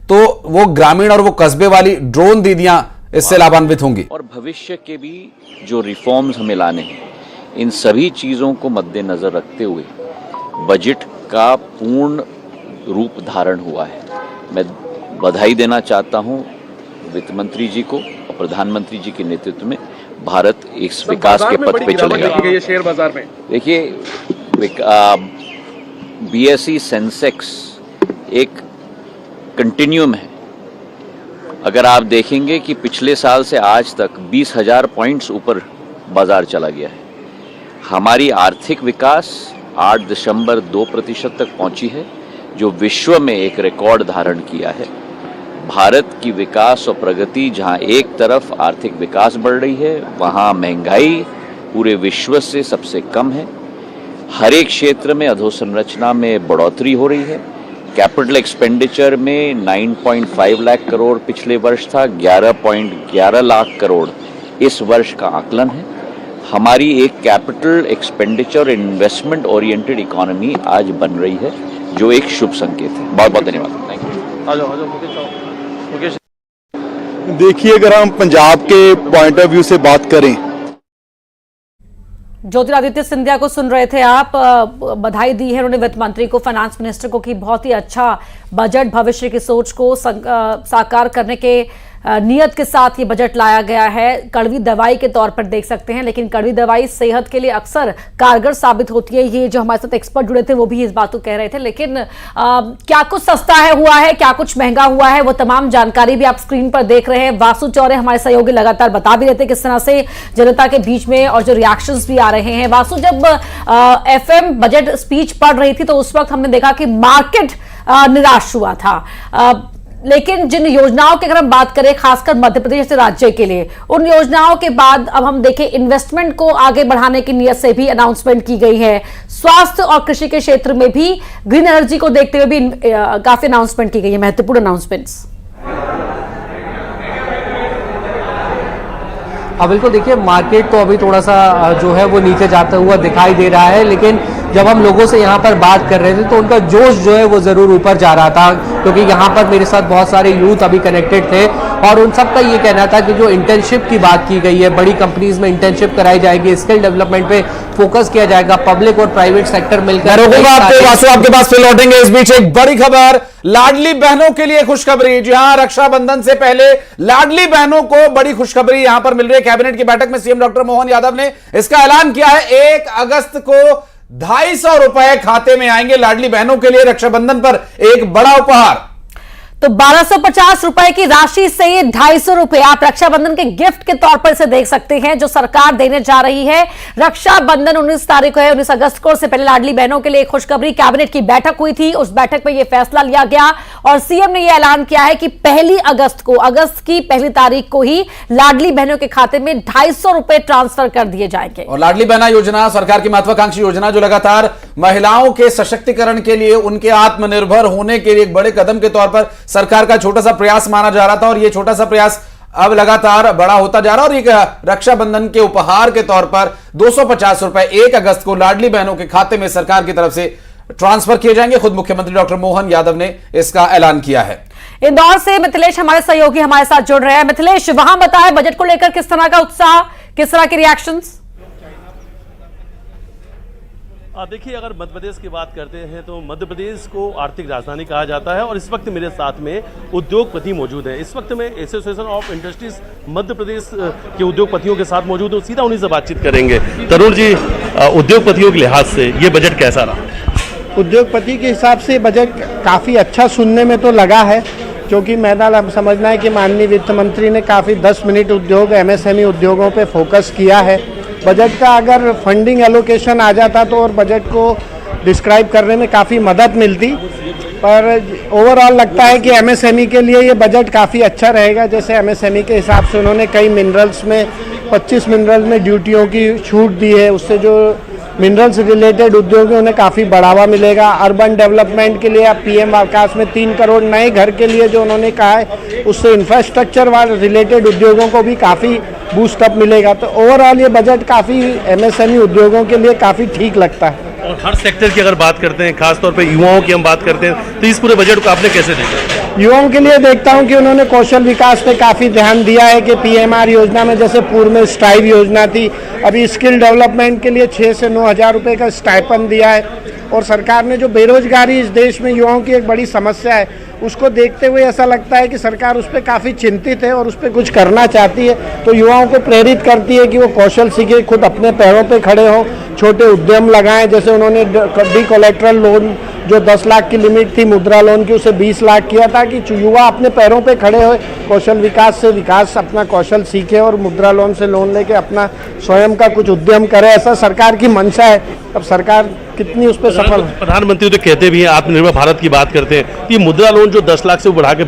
तो वो ग्रामीण और वो कस्बे वाली ड्रोन दीदियां इससे लाभान्वित होंगी। और भविष्य के भी जो रिफॉर्म्स हमें लाने हैं, इन सभी चीजों को मद्देनजर रखते हुए बजट का पूर्ण रूप धारण हुआ है। मैं बधाई देना चाहता हूं वित्त मंत्री जी को और प्रधानमंत्री जी के नेतृत्व में भारत इस विकास के पथ पे चलेगा। शेयर बाजार में देखिए, बीएसई सेंसेक्स एक कंटिन्यूम है। अगर आप देखेंगे कि पिछले साल से आज तक 20,000 पॉइंट्स ऊपर बाजार चला गया है। हमारी आर्थिक विकास 8.2% तक पहुंची है, जो विश्व में एक रिकॉर्ड धारण किया है। भारत की विकास और प्रगति, जहां एक तरफ आर्थिक विकास बढ़ रही है, वहां महंगाई पूरे विश्व से सबसे कम है। हर एक क्षेत्र में अधोसंरचना में बढ़ोतरी हो रही है। कैपिटल एक्सपेंडिचर में 9.5 लाख करोड़ पिछले वर्ष था, 11.11 लाख करोड़ इस वर्ष का आकलन है। हमारी एक capital expenditure investment oriented economy आज बन रही है, जो एक शुभ संकेत है। बहुत बहुत धन्यवाद। Thank you. देखिए, अगर हम पंजाब के पॉइंट ऑफ व्यू से बात करें, ज्योतिरादित्य सिंधिया को सुन रहे थे आप। बधाई दी है उन्होंने वित्त मंत्री को, फाइनेंस मिनिस्टर को कि बहुत ही अच्छा बजट भविष्य की सोच को साकार करने के नियत के साथ ये बजट लाया गया है। कड़वी दवाई के तौर पर देख सकते हैं, लेकिन कड़वी दवाई सेहत के लिए अक्सर कारगर साबित होती है। ये जो हमारे साथ एक्सपर्ट जुड़े थे वो भी इस बात को कह रहे थे। लेकिन क्या कुछ सस्ता हुआ है, क्या कुछ महंगा हुआ है, वो तमाम जानकारी भी आप स्क्रीन पर देख रहे हैं। वासु चौरे हमारे सहयोगी लगातार बता भी रहते किस तरह से जनता के बीच में और जो रिएक्शंस भी आ रहे हैं। वासु, जब FM बजट स्पीच पढ़ रही थी तो उस वक्त हमने देखा कि मार्केट निराश हुआ था, लेकिन जिन योजनाओं की अगर हम बात करें, खासकर मध्य प्रदेश जैसे राज्य के लिए, उन योजनाओं के बाद अब हम देखें इन्वेस्टमेंट को आगे बढ़ाने की नियत से भी अनाउंसमेंट की गई है। स्वास्थ्य और कृषि के क्षेत्र में भी ग्रीन एनर्जी को देखते हुए भी काफी अनाउंसमेंट की गई है, महत्वपूर्ण अनाउंसमेंट्स। बिल्कुल, देखिए मार्केट तो अभी थोड़ा सा जो है वो नीचे जाता हुआ दिखाई दे रहा है, लेकिन जब हम लोगों से यहाँ पर बात कर रहे थे तो उनका जोश जो है वो ज़रूर ऊपर जा रहा था, क्योंकि यहाँ पर मेरे साथ बहुत सारे यूथ अभी कनेक्टेड थे और उन सब का ये कहना था कि जो इंटर्नशिप की बात की गई है, बड़ी कंपनीज में इंटर्नशिप कराई जाएगी, स्किल डेवलपमेंट पे फोकस किया जाएगा, पब्लिक और प्राइवेट सेक्टर मिलकर। वासु आपके पास फिर लौटेंगे। इस बीच एक बड़ी खबर, लाडली बहनों के लिए खुशखबरी। जी हां, रक्षाबंधन से पहले लाडली बहनों को बड़ी खुशखबरी यहां पर मिल रही है। कैबिनेट की बैठक में सीएम डॉक्टर मोहन यादव ने इसका ऐलान किया है। 1 अगस्त को 250 रुपए खाते में आएंगे लाडली बहनों के लिए। रक्षाबंधन पर एक बड़ा उपहार। तो 1250 रुपए की राशि से ये 250 रुपए आप रक्षाबंधन के गिफ्ट के तौर पर इसे देख सकते हैं, जो सरकार देने जा रही है। रक्षाबंधन 19 तारीख को है, 19 अगस्त को। उससे पहले लाडली बहनों के लिए खुशखबरी। कैबिनेट की बैठक हुई थी, उस बैठक में यह फैसला लिया गया और सीएम ने यह ऐलान किया है कि 1 अगस्त को, अगस्त की 1 तारीख को ही लाडली बहनों के खाते में 250 रुपए ट्रांसफर कर दिए जाएंगे। और लाडली बहना योजना सरकार की महत्वाकांक्षी योजना, जो लगातार महिलाओं के सशक्तिकरण के लिए, उनके आत्मनिर्भर होने के लिए एक बड़े कदम के तौर पर सरकार का छोटा सा प्रयास माना जा रहा था और यह छोटा सा प्रयास अब लगातार बड़ा होता जा रहा है। और एक रक्षाबंधन के उपहार के तौर पर 250 रुपए 1 अगस्त को लाडली बहनों के खाते में सरकार की तरफ से ट्रांसफर किए जाएंगे। खुद मुख्यमंत्री डॉक्टर मोहन यादव ने इसका ऐलान किया है। इंदौर से मिथिलेश हमारे सहयोगी हमारे साथ जुड़ रहे हैं। मिथिलेश, वहां बताएं बजट को लेकर किस तरह का उत्साह, किस तरह के रिएक्शंस? देखिए, अगर मध्य प्रदेश की बात करते हैं तो मध्य प्रदेश को आर्थिक राजधानी कहा जाता है और इस वक्त मेरे साथ में उद्योगपति मौजूद हैं। इस वक्त मैं association of industries Madhya Pradesh के उद्योगपतियों के साथ मौजूद हूँ। सीधा उन्हीं से बातचीत करेंगे। तरुण जी, उद्योगपतियों के लिहाज से ये बजट कैसा रहा? उद्योगपति के हिसाब से बजट काफ़ी अच्छा सुनने में तो लगा है, क्योंकि मेरा समझना है कि माननीय वित्त मंत्री ने काफ़ी 10 मिनट उद्योग, MSME उद्योगों पे फोकस किया है। बजट का अगर फंडिंग एलोकेशन आ जाता तो और बजट को डिस्क्राइब करने में काफ़ी मदद मिलती, पर ओवरऑल लगता है कि MSME के लिए ये बजट काफ़ी अच्छा रहेगा। जैसे MSME के हिसाब से उन्होंने कई मिनरल्स में 25 मिनरल में ड्यूटियों की छूट दी है, उससे जो मिनरल्स रिलेटेड उद्योग है उन्हें काफ़ी बढ़ावा मिलेगा। अर्बन डेवलपमेंट के लिए अब PM आवास में 3 करोड़ नए घर के लिए जो उन्होंने कहा है, उससे इंफ्रास्ट्रक्चर वाले रिलेटेड उद्योगों को भी काफ़ी बूस्टअप मिलेगा। तो ओवरऑल ये बजट काफ़ी MSME उद्योगों के लिए काफ़ी ठीक लगता है। और हर सेक्टर की अगर बात करते हैं, खासतौर पर युवाओं की हम बात करते हैं, तो इस पूरे बजट को आपने कैसे देखा? युवाओं के लिए देखता हूं कि उन्होंने कौशल विकास पे काफ़ी ध्यान दिया है कि पीएमआर योजना में, जैसे पूर्व में स्ट्राइव योजना थी, अभी स्किल डेवलपमेंट के लिए 6 से 9 हज़ार रुपये का स्टाइपेंड दिया है। और सरकार ने जो बेरोजगारी इस देश में युवाओं की एक बड़ी समस्या है, उसको देखते हुए ऐसा लगता है कि सरकार उस पर काफ़ी चिंतित है और उस पर कुछ करना चाहती है। तो युवाओं को प्रेरित करती है कि वो कौशल सीखे, खुद अपने पैरों पे खड़े हों, छोटे उद्यम लगाएं। जैसे उन्होंने डी कोलेट्रल लोन जो 10 लाख की लिमिट थी मुद्रा लोन की, उसे 20 लाख किया था कि युवा अपने पैरों पे खड़े हुए, कौशल विकास से विकास अपना कौशल सीखे और मुद्रा लोन से लोन लेके अपना स्वयं का कुछ उद्यम करे। ऐसा सरकार की मंशा है। अब सरकार कितनी उस पर सफल है। प्रधानमंत्री तो कहते भी हैं, आत्मनिर्भर भारत की बात करते हैं, ये मुद्रा लोन जो 10 लाख से बढ़ा के